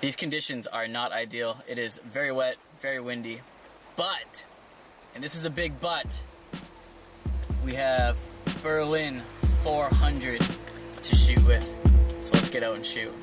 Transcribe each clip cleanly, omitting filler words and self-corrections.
These conditions are not ideal. It is very wet, very windy, but, and this is a big but, we have Berlin 400 to shoot with. So let's get out and shoot.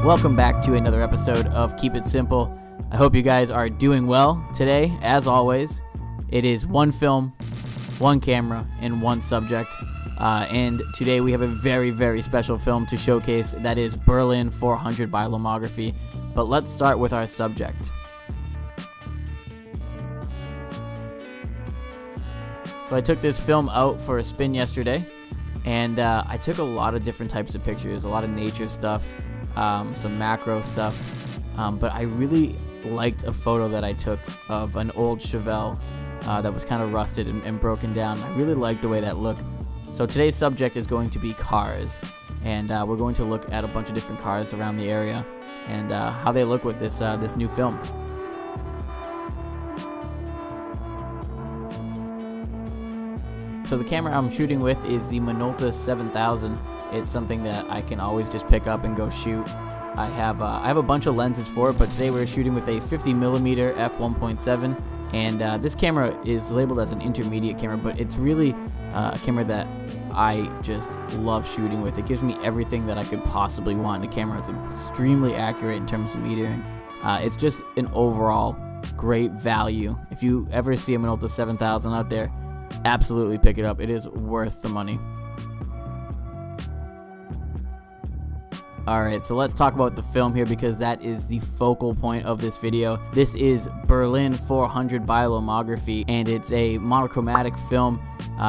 Welcome back to another episode of Keep It Simple. I hope you guys are doing well. Today, as always, it is one film, one camera, and one subject. And today we have a very, very special film to showcase. That is Berlin 400 by Lomography. But let's start with our subject. So I took this film out for a spin yesterday, and I took a lot of different types of pictures, a lot of nature stuff, some macro stuff, but I really liked a photo that I took of an old Chevelle that was kind of rusted and broken down. I really liked the way that looked. So today's subject is going to be cars, and we're going to look at a bunch of different cars around the area and how they look with this new film. So the camera I'm shooting with is the Minolta 7000. It's something that I can always just pick up and go shoot. I have a bunch of lenses for it, but today we're shooting with a 50mm f1.7, and this camera is labeled as an intermediate camera, but it's really a camera that I just love shooting with. It gives me everything that I could possibly want in a camera. It's extremely accurate in terms of metering. It's just an overall great value. If you ever see a Minolta 7000 out there, absolutely pick it up. It is worth the money. Alright, so let's talk about the film here because that is the focal point of this video. This is Berlin 400 by Lomography, and it's a monochromatic film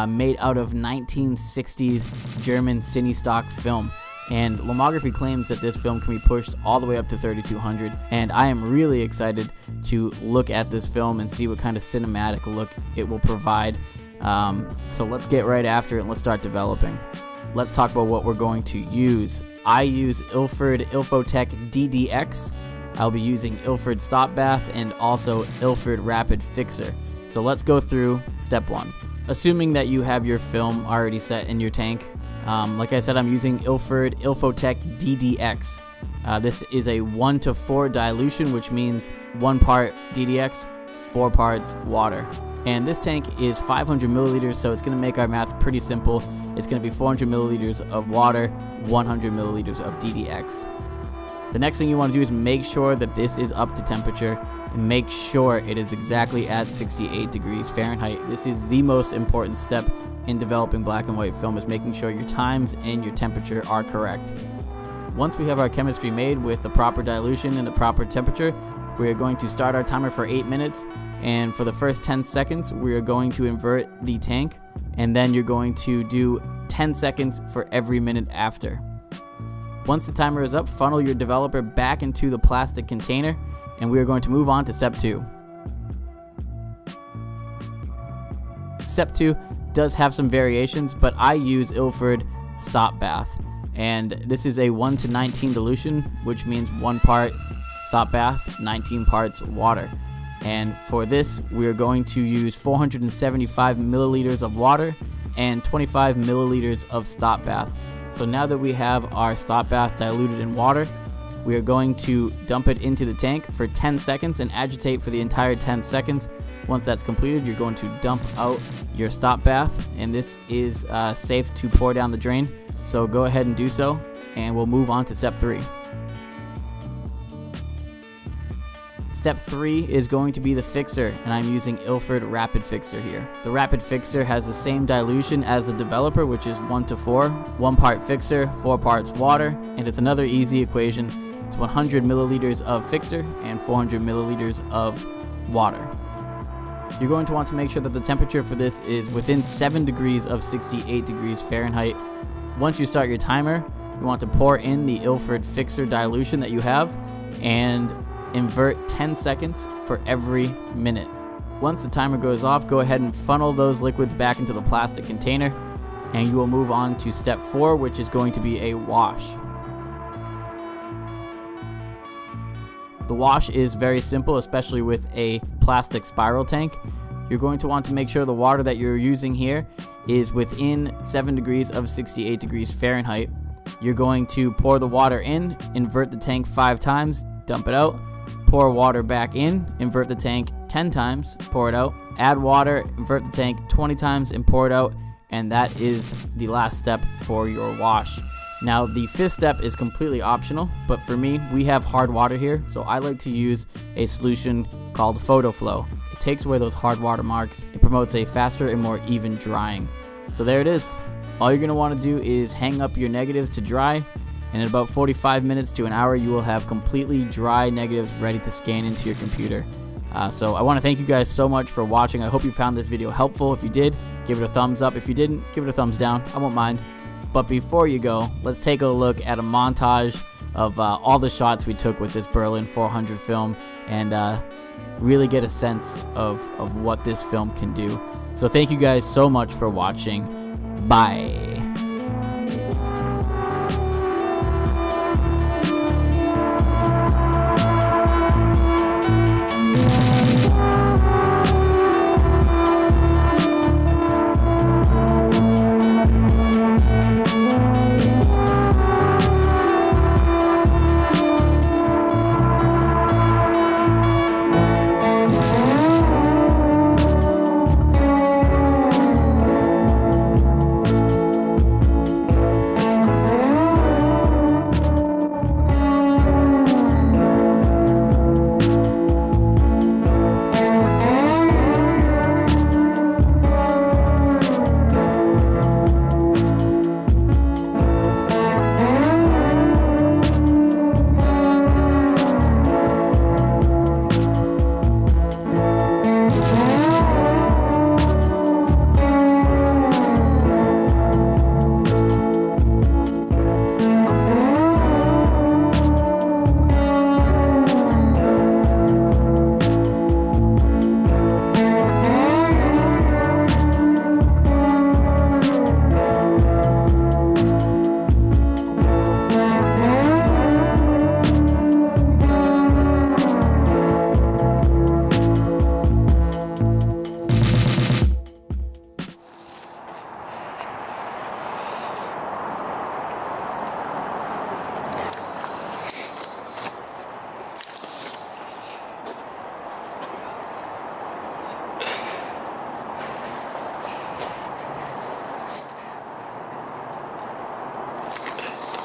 made out of 1960s German cine stock film. And Lomography claims that this film can be pushed all the way up to 3200, and I am really excited to look at this film and see what kind of cinematic look it will provide. So let's get right after it and let's start developing. Let's talk about what we're going to use. I use Ilford Ilfotech DDX. I'll be using Ilford Stop Bath and also Ilford Rapid Fixer. So let's go through step one. Assuming that you have your film already set in your tank, like I said, I'm using Ilford Ilfotech DDX. This is a 1:4 dilution, which means 1 part DDX, 4 parts water. And this tank is 500 milliliters, so it's going to make our math pretty simple. It's going to be 400 milliliters of water, 100 milliliters of DDX. The next thing you want to do is make sure that this is up to temperature, and make sure it is exactly at 68 degrees Fahrenheit. This is the most important step in developing black and white film, is making sure your times and your temperature are correct. Once we have our chemistry made with the proper dilution and the proper temperature, we are going to start our timer for 8 minutes, and for the first 10 seconds we are going to invert the tank, and then you're going to do 10 seconds for every minute after. Once the timer is up, funnel your developer back into the plastic container, and we are going to move on to step 2. Step 2 does have some variations, but I use Ilford Stop Bath, and this is a 1:19 dilution, which means 1 part Stop Bath, 19 parts water. And for this, we are going to use 475 milliliters of water and 25 milliliters of Stop Bath. So now that we have our Stop Bath diluted in water, we are going to dump it into the tank for 10 seconds and agitate for the entire 10 seconds. Once that's completed, you're going to dump out your Stop Bath, and this is safe to pour down the drain. So go ahead and do so, and we'll move on to step 3. Step 3 is going to be the fixer, and I'm using Ilford Rapid Fixer here. The Rapid Fixer has the same dilution as the developer, which is 1:4, 1 part fixer, 4 parts water, and it's another easy equation. It's 100 milliliters of fixer and 400 milliliters of water. You're going to want to make sure that the temperature for this is within 7 degrees of 68 degrees Fahrenheit. Once you start your timer, you want to pour in the Ilford Fixer dilution that you have and invert 10 seconds for every minute. Once the timer goes off, go ahead and funnel those liquids back into the plastic container, and you will move on to step 4, which is going to be a wash. The wash is very simple, especially with a plastic spiral tank. You're going to want to make sure the water that you're using here is within 7 degrees of 68 degrees Fahrenheit. You're going to pour the water in, invert the tank 5 times, dump it out, pour water back in, invert the tank 10 times, pour it out, add water, invert the tank 20 times and pour it out, and that is the last step for your wash. Now the 5th step is completely optional, but for me, we have hard water here, so I like to use a solution called Photo-Flo. It takes away those hard water marks. It promotes a faster and more even drying. So there it is. All you're going to want to do is hang up your negatives to dry, and in about 45 minutes to an hour, you will have completely dry negatives ready to scan into your computer. So I want to thank you guys so much for watching. I hope you found this video helpful. If you did, give it a thumbs up. If you didn't, give it a thumbs down. I won't mind. But before you go, let's take a look at a montage of all the shots we took with this Berlin 400 film and really get a sense of what this film can do. So thank you guys so much for watching. Bye.